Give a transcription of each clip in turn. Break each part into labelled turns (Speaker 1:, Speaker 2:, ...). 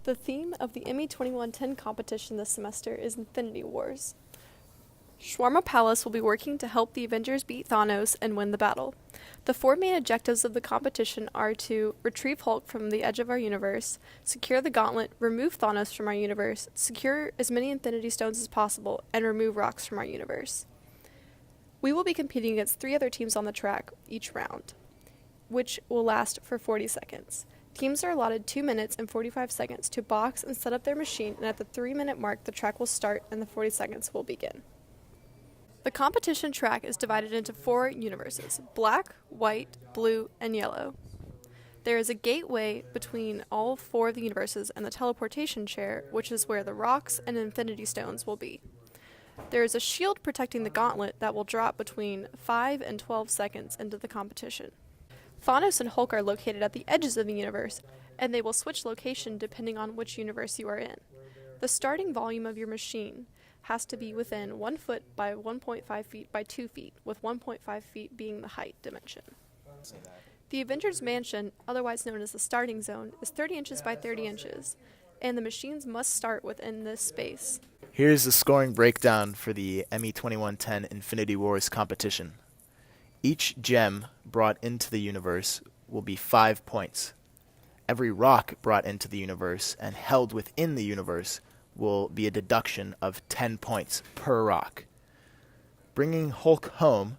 Speaker 1: The theme of the Emmy 2110 competition this semester is Infinity Wars. Shawarma Palace will be working to help the Avengers beat Thanos and win the battle. The four main objectives of the competition are to retrieve Hulk from the edge of our universe, secure the gauntlet, remove Thanos from our universe, secure as many Infinity Stones as possible, and remove rocks from our universe. We will be competing against 3 other teams on the track each round, which will last for 40 seconds. Teams are allotted 2 minutes and 45 seconds to box and set up their machine, and at the 3-minute mark, the track will start and the 40 seconds will begin. The competition track is divided into 4 universes: black, white, blue, and yellow. There is a gateway between all 4 of the universes and the teleportation chair, which is where the rocks and Infinity Stones will be. There is a shield protecting the gauntlet that will drop between 5 and 12 seconds into the competition. Thanos and Hulk are located at the edges of the universe, and they will switch location depending on which universe you are in. The starting volume of your machine has to be within 1 foot by 1.5 feet by 2 feet, with 1.5 feet being the height dimension. The Avengers Mansion, otherwise known as the starting zone, is 30 inches by 30 inches, and the machines must start within this space.
Speaker 2: Here's the scoring breakdown for the Emmy 2110 Infinity Wars competition. Each gem brought into the universe will be 5 points. Every rock brought into the universe and held within the universe will be a deduction of 10 points per rock. Bringing Hulk home,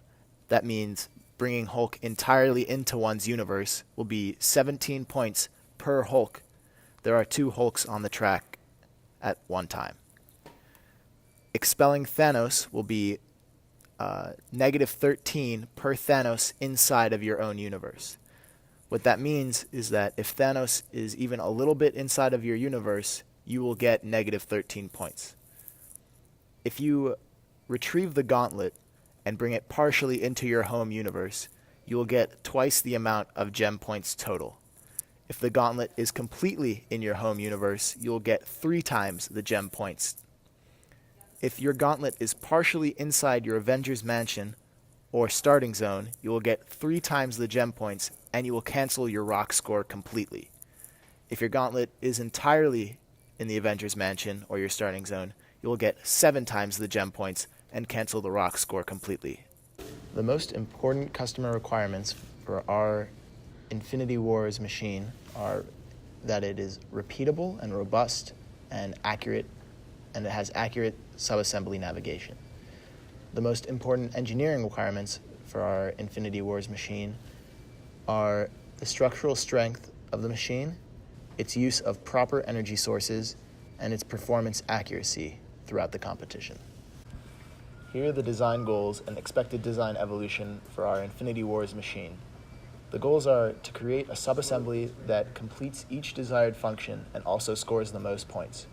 Speaker 2: that means bringing Hulk entirely into one's universe, will be 17 points per Hulk. There are 2 Hulks on the track at one time. Expelling Thanos will be negative 13 per Thanos inside of your own universe. What that means is that if Thanos is even a little bit inside of your universe, you will get negative 13 points. If you retrieve the gauntlet and bring it partially into your home universe, you will get twice the amount of gem points total. If the gauntlet is completely in your home universe, you'll get 3 times the gem points. If your gauntlet is partially inside your Avengers Mansion or starting zone, you will get 3 times the gem points and you will cancel your rock score completely. If your gauntlet is entirely in the Avengers Mansion or your starting zone, you will get 7 times the gem points and cancel the rock score completely. The most important customer requirements for our Infinity Wars machine are that it is repeatable and robust and accurate, and it has accurate subassembly navigation. The most important engineering requirements for our Infinity Wars machine are the structural strength of the machine, its use of proper energy sources, and its performance accuracy throughout the competition. Here are the design goals and expected design evolution for our Infinity Wars machine. The goals are to create a subassembly that completes each desired function and also scores the most points.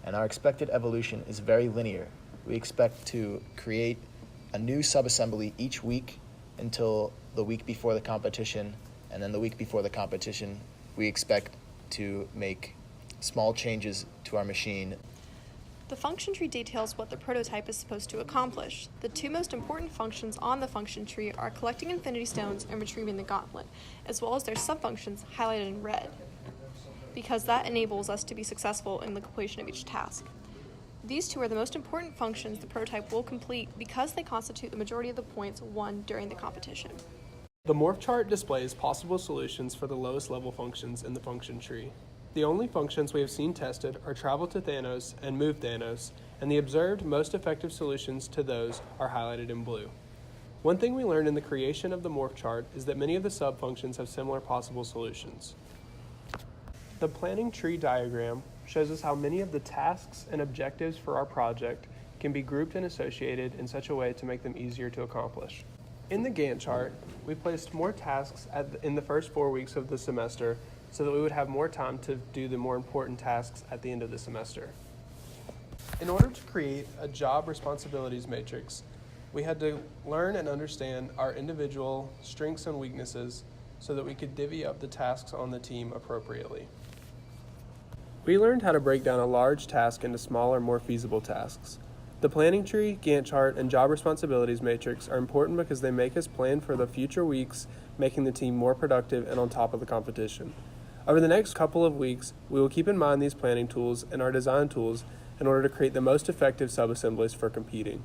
Speaker 2: And our expected evolution is very linear. We expect to create a new subassembly each week until the week before the competition, and then the week before the competition, we expect to make small changes to our machine.
Speaker 1: The function tree details what the prototype is supposed to accomplish. The 2 most important functions on the function tree are collecting Infinity Stones and retrieving the gauntlet, as well as their subfunctions highlighted in red, because that enables us to be successful in the completion of each task. These 2 are the most important functions the prototype will complete because they constitute the majority of the points won during the competition.
Speaker 3: The morph chart displays possible solutions for the lowest level functions in the function tree. The only functions we have seen tested are travel to Thanos and move Thanos, and the observed most effective solutions to those are highlighted in blue. One thing we learned in the creation of the morph chart is that many of the sub-functions have similar possible solutions. The planning tree diagram shows us how many of the tasks and objectives for our project can be grouped and associated in such a way to make them easier to accomplish. In the Gantt chart, we placed more tasks in the first 4 weeks of the semester so that we would have more time to do the more important tasks at the end of the semester. In order to create a job responsibilities matrix, we had to learn and understand our individual strengths and weaknesses so that we could divvy up the tasks on the team appropriately. We learned how to break down a large task into smaller, more feasible tasks. The planning tree, Gantt chart, and job responsibilities matrix are important because they make us plan for the future weeks, making the team more productive and on top of the competition. Over the next couple of weeks, we will keep in mind these planning tools and our design tools in order to create the most effective subassemblies for competing.